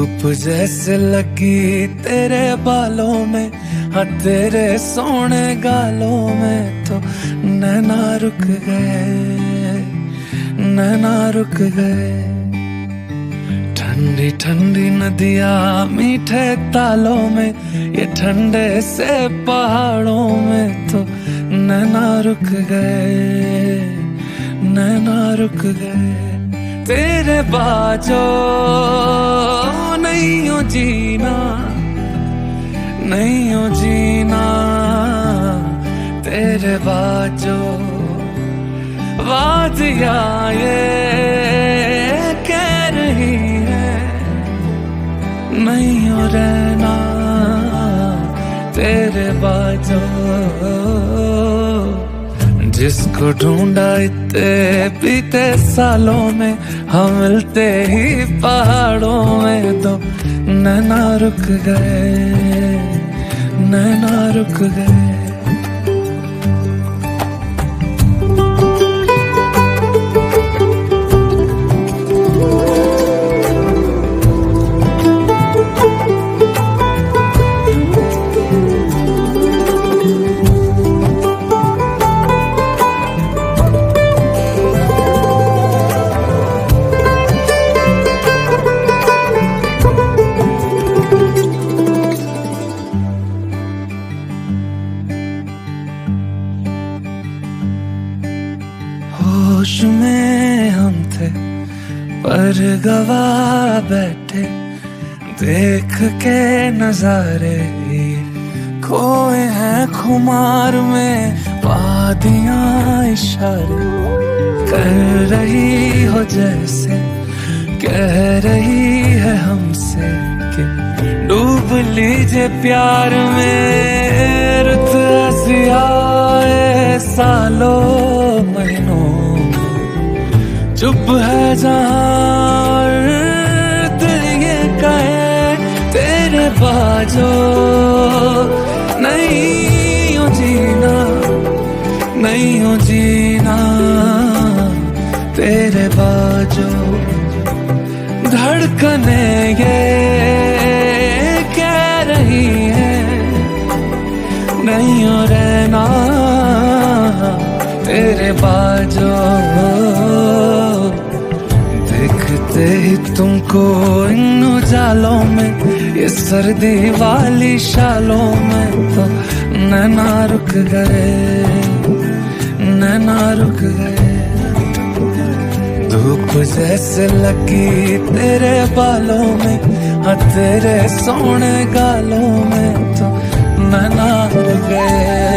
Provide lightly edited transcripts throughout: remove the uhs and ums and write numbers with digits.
धूप जैसे लगी तेरे बालों में, हाँ तेरे सोने गालों में तो नैना रुक गए, नैना रुक गए। ठंडी ठंडी नदियाँ मीठे तालों में, ये ठंडे से पहाड़ों में तो नैना रुक गए, नैना रुक गए। तेरे बाजो नहीं हो जीना, नहीं हो जीना, तेरे बाजो वादिया ये कह रही है नहीं हो रहना, तेरे बाजो। जिसको ढूंढा इतने बीते सालों में, हम मिलते ही पहाड़ों में तो नैना रुक गए, नैना रुक गए। होश में हम थे पर गवा बैठे, देख के नजारे खोए हैं खुमार में। वादियां इशारे कर रही हो जैसे कह रही है हमसे कि डूब लीजिए प्यार में। रुत ऐसी आए सालों महीनों, चुप है जहां दिल ये कहे तेरे बाजो नहीं हो जीना, नहीं हो जीना, तेरे बाजो। धड़कने ये कह रही है नहीं हो रहना, तेरे बाजो। देखते ही तुमको इन उजालों में, ये सर्दी वाली शालों में तो नैना रुक गए, नैना रुक गए। धूप जैसे लगी तेरे बालों में, हाँ तेरे सोने गालों में तो नैना रुक गए,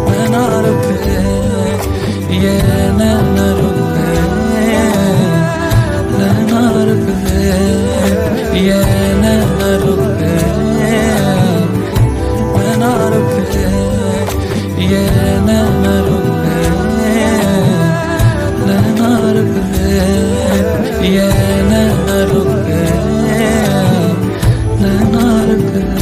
नैना रुक गए, ये नैना रुक गए, नैना रुक गए, ये नैना रुक गए, नैना रुक गए, ये नैना रुक गए, नैना रुक गए, ये नैना रुक गए, नैना रुक गए।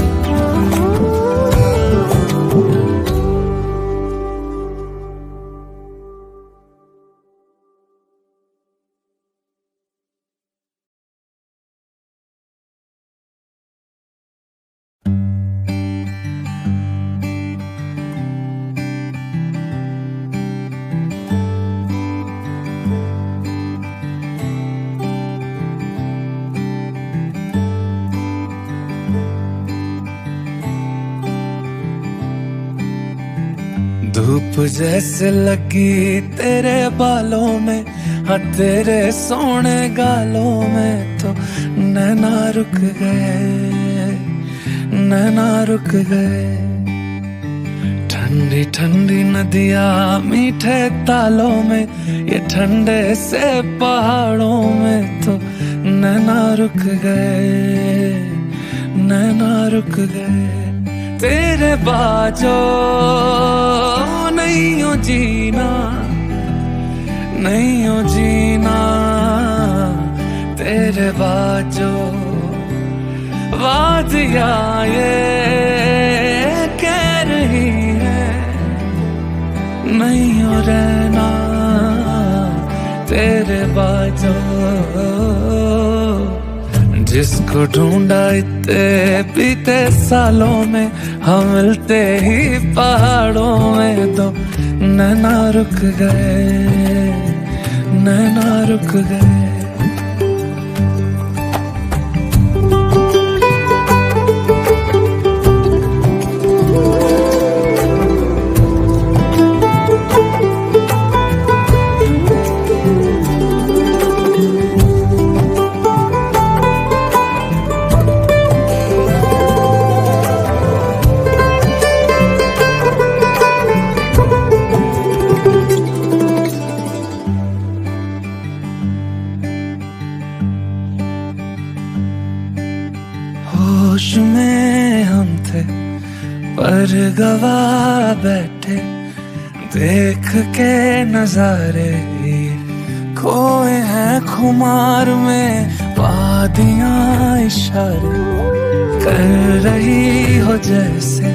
धूप जैसे लगी तेरे बालों में, हाँ तेरे सोने गालों में तो नैना रुक गए, नैना रुक गए। ठंडी ठंडी नदियाँ मीठे तालों में, ये ठंडे से पहाड़ों में तो नैना रुक गए, नैना रुक गए। तेरे बाजो नहीं हो जीना, नहीं हो जीना, तेरे बाजो वादियां ये कह रही है नहीं हो रहना, तेरे बाजो। जिसको ढूंढा इतने बीते सालों में, हम मिलते ही पहाड़ों में तो नैना रुक गए, नैना रुक गए। होश में हम थे पर गवा बैठे, देख के नजारे खोए हैं खुमार में। वादियां इशारे कर रही हो जैसे,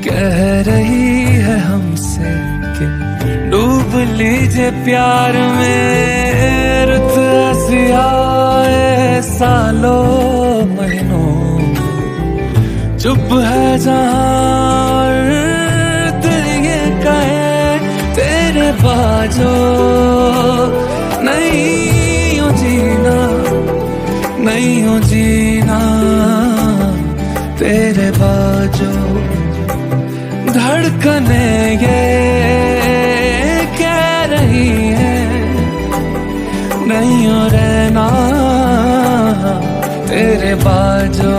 कह रही है हमसे कि डूब लीजिए प्यार में। रुत ऐसी आए सालों महीनों, चुप है जहां दिल ये कहे तेरे बाजो। नहीं हो जीना, नहीं हो जीना तेरे बाजो। धड़कने ये कह रही है नहीं हो रहना तेरे बाजो।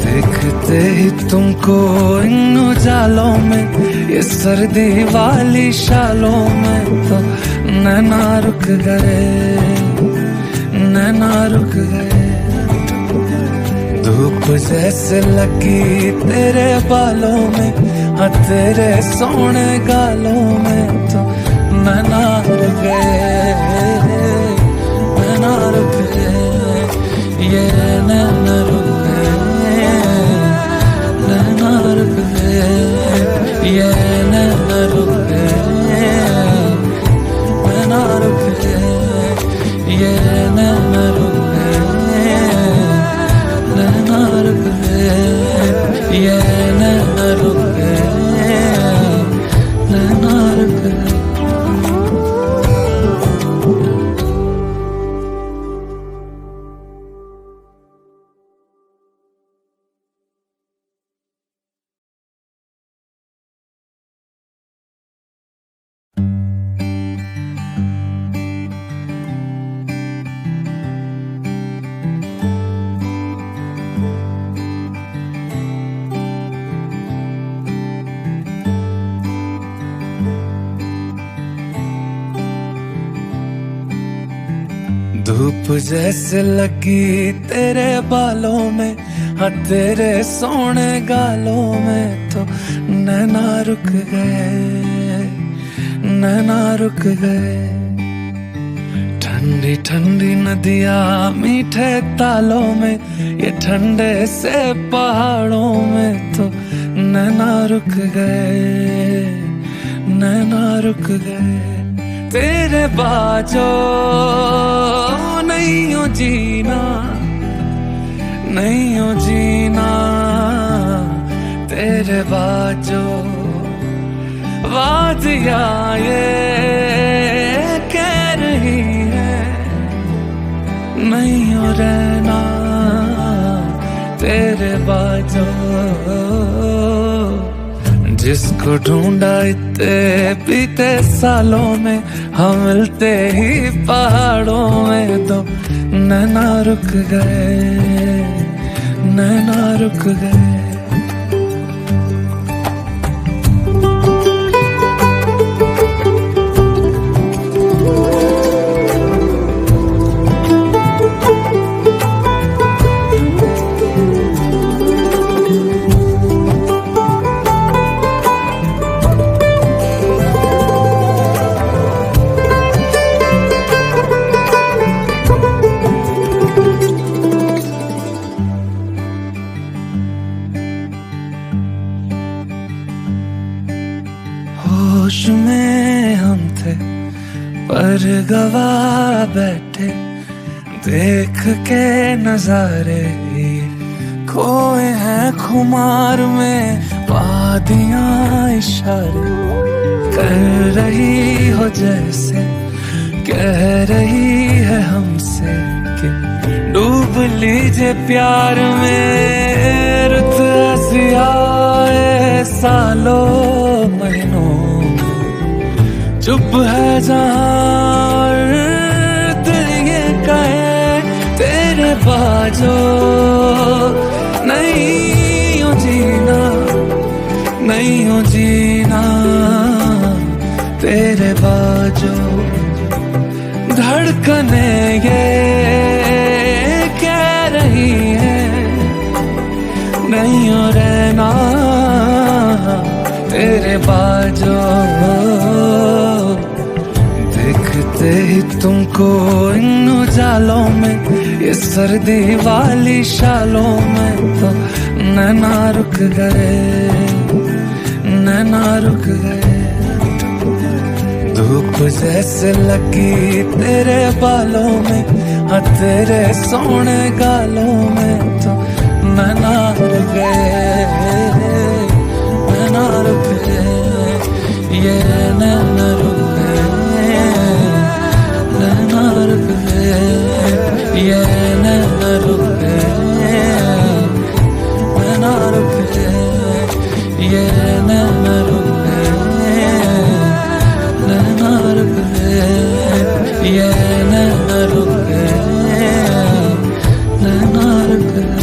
देखते ही तुमको इन उजालों में, ये सर्दी वाली शालों में तो नैना रुक गए, नैना रुक गए। धूप जैसे लगी तेरे बालों में, हाँ तेरे सोने गालों में तो नैना रुक गए, नैना रुक गए। ये नैना रुक गए, नैना रुक गए। ये नैना रुक गए, नैना रुक गए। ये नैना रुक गए, नैना रुक गए। ये नैना रुक गए, नैना रुक गए। धूप जैसे लगी तेरे बालों में, हाँ तेरे सोने गालों में तो नैना रुक गए, नैना रुक गए। ठंडी ठंडी नदियाँ मीठे तालों में, ये ठंडे से पहाड़ों में तो नैना रुक गए, नैना रुक गए। तेरे बाजो नहीं हो जीना, नहीं हो जीना तेरे बाजो। वादियां ये कह रही है नहीं हो रहना तेरे बाजो। जिसको ढूंढा इतने बीते सालों में, हम मिलते ही पहाड़ों में तो नैना रुक गए, नैना रुक गए। होश में हम थे पर गवा बैठे, देख के नजारे खोए हैं खुमार में, वादियां इशारे कर रही हो जैसे कह रही है हमसे कि डूब लीजिए प्यार में। रुत ऐसी आए सालों महीनों, चुप है जहां दिल ये कहे तेरे बाजो। नहीं हो जीना, नहीं हो जीना तेरे बाजो। धड़कने ये कह रही है नहीं हो रहना तेरे बाजो। देखते ही तुमको इन उजालों में, ये सर्दी वाली शालों में, तो नैना रुक गए, नैना रुक गए। धूप जैसे लगी तेरे बालों में, हाँ तेरे सोने गालों में, तो नैना रुक गए, नैना रुक गए, ये नैना रुक गए, नैना रुक गए, ये नैना रुक गए, नैना रुक गए, ये नैना रुक गए, नैना रुक गए, ये नैना रुक गए, नैना रुक गए।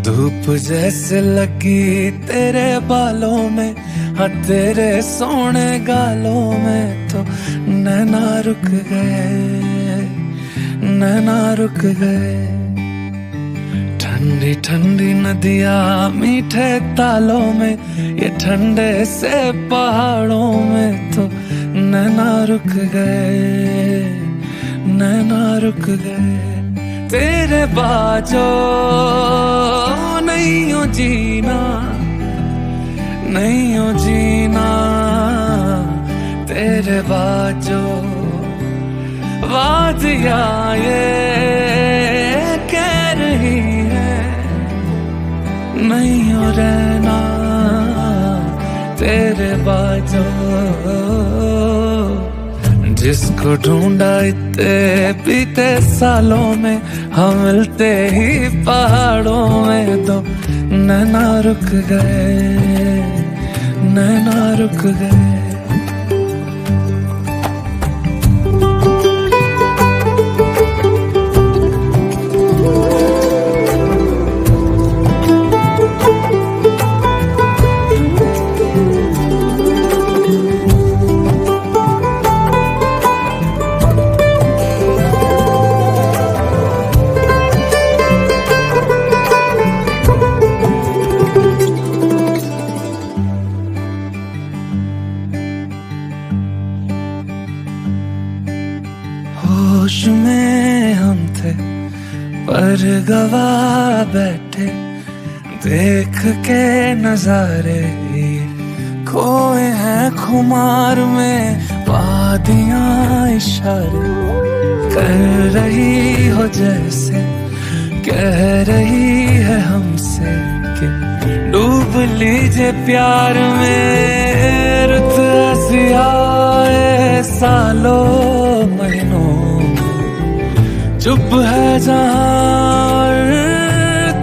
धूप जैसे लगी तेरे बालों में, हाँ तेरे सोने गालों में, तो नैना रुक गए, नैना रुक गए। ठंडी ठंडी नदियाँ मीठे तालों में, ये ठंडे से पहाड़ों में, तो नैना रुक गए, नैना रुक गए तेरे बाजो। नहीं हो जीना, नहीं हो जीना तेरे बाजो। वादियां ये कह रही है नहीं हो रहना तेरे बाजो। जिसको ढूंढा इतने बीते सालों में, हम मिलते ही पहाड़ों में, तो नैना रुक गए, नैना रुक गए। होश में हम थे पर गवा बैठे, देख के नजारे खोए हैं खुमार में, वादियां इशारे कर रही हो जैसे कह रही है हमसे कि डूब लीजिए प्यार में। रुत ऐसी आए सालों महीनों, चुप है जहां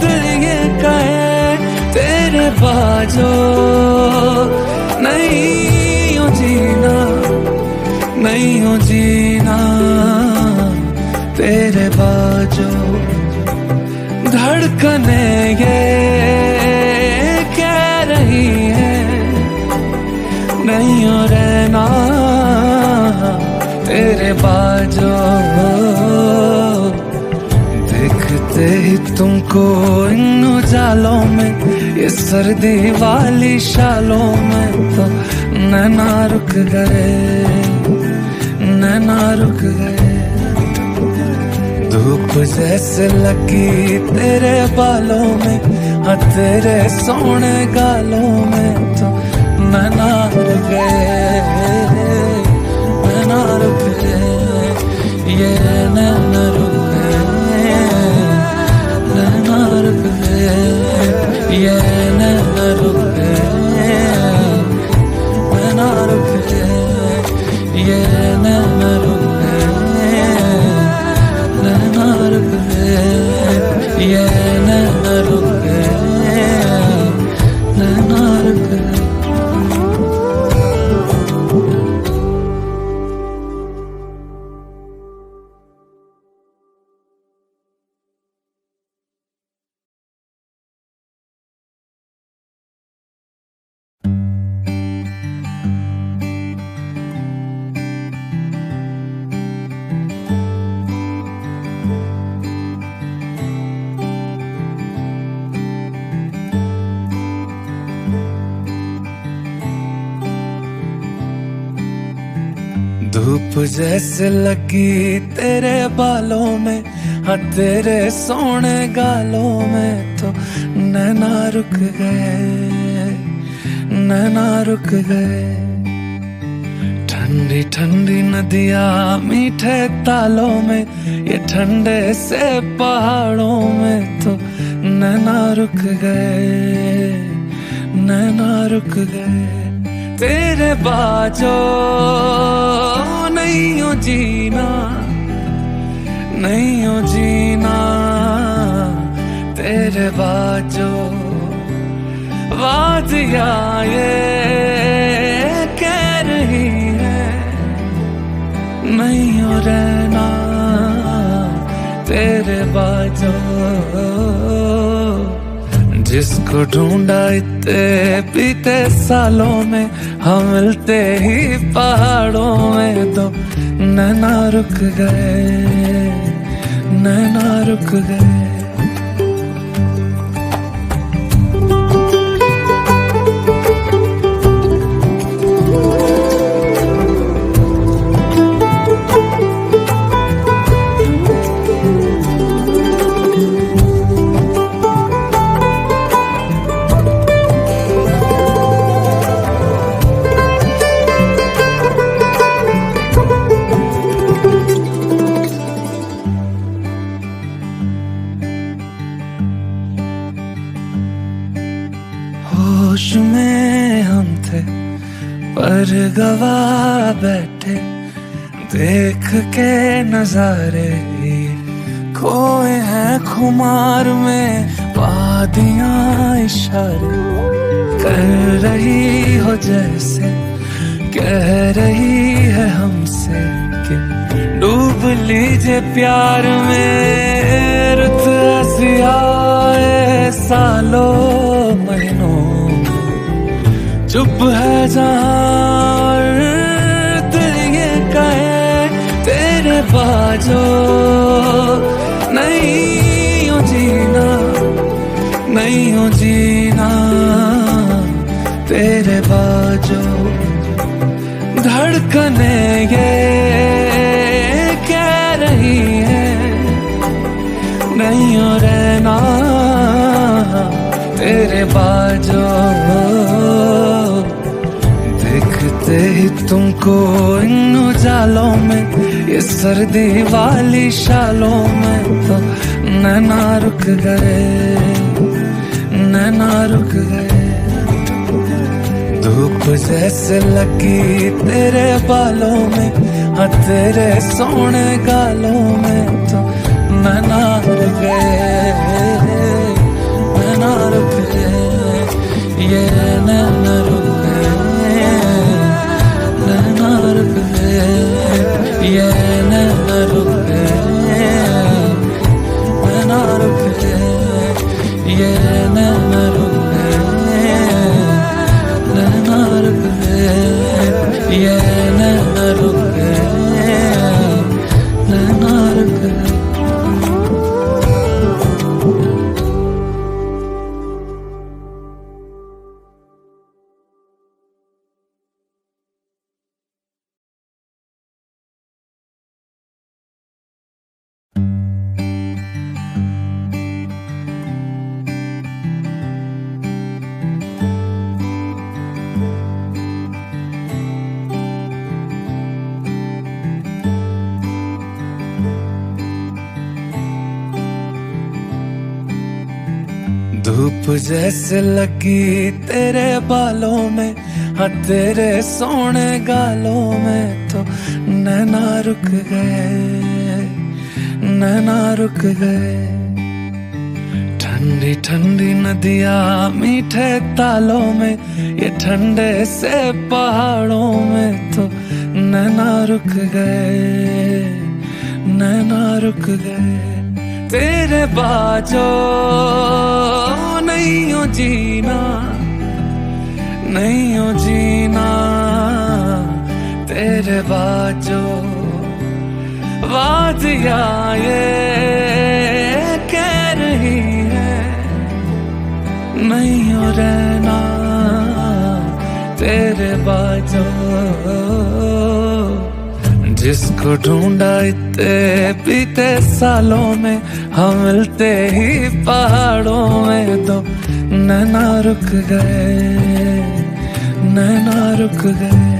दिल ये कहे तेरे बाजो। नहीं हो जीना, नहीं हो जीना तेरे बाजो। धड़कने ये कह रही है नहीं हो रहना तेरे तुमको इन उजालों में, ये सर्दी वाली शालों में तो नैना रुक गए, नैना रुक गए। धूप जैसे लगी तेरे बालों में, हाँ तेरे सोने गालों में तो नैना रुक गए, नैना रुक गए, ये नैना रुक गए, नैना रुक गए, ये नैना रुक गए, नैना रुक गए, ये नैना रुक गए, नैना रुक गए, ये नैना रुक गए, नैना रुक गए। धूप जैसे लगी तेरे बालों में, हाँ तेरे सोने गालों में तो नैना रुक गए, नैना रुक गए। ठंडी ठंडी नदियाँ मीठे तालों में, ये ठंडे से पहाड़ों में तो नैना रुक गए, नैना रुक गए। तेरे बाजो नहीं हो जीना, नहीं हो जीना, तेरे बाजो वादियाँ ये कह रही है नहीं हो रहना, तेरे बाजो। जिसको ढूंढा इतने बीते सालों में, हम मिलते ही पहाड़ों में तो नैना रुक गए, नैना रुक गए। होश में हम थे पर गवा बैठे, देख के नजारे खोए हैं खुमार में। वादियाँ इशारे कर रही हो जैसे कह रही है हमसे कि डूब लीजिए प्यार में। रुत हंसियाए सालों महीनों, चुप है जहाँ दिल ये कहे तेरे बाजो नहीं हो जीना, नहीं हो जीना, तेरे बाजो। धड़कने ये कह रही है नहीं हो रहना, तेरे बाजो। देखते ही तुमको इन उजालों में, ये सर्दी वाली शालों में तो नैना रुक गए, नैना रुक गए। धूप जैसे लगी तेरे बालों में, हाँ तेरे सोने गालों में तो नैना रुक गए, नैना रुक गए, ये नैना रुक गए, नैना रुक गए, ये नैना रुक गए, नैना रुक गए, ये नैना रुक गए, नैना रुक गए, ये नैना रुक गए, नैना रुक गए। जैसे लगी तेरे बालों में, हाँ तेरे सोने गालों में तो नैना रुक गए, नैना रुक गए। ठंडी ठंडी नदियाँ मीठे तालों में, ये ठंडे से पहाड़ों में तो नैना रुक गए, नैना रुक गए। तेरे बाजो नहीं हो जीना, नहीं हो जीना, तेरे बाजो वादियाँ ये कह रही है नहीं हो रहना, तेरे बाजो। जिसको ढूंढा इतने बीते सालों में, हम मिलते ही पहाड़ों में तो नैना रुक गए, नैना रुक गए।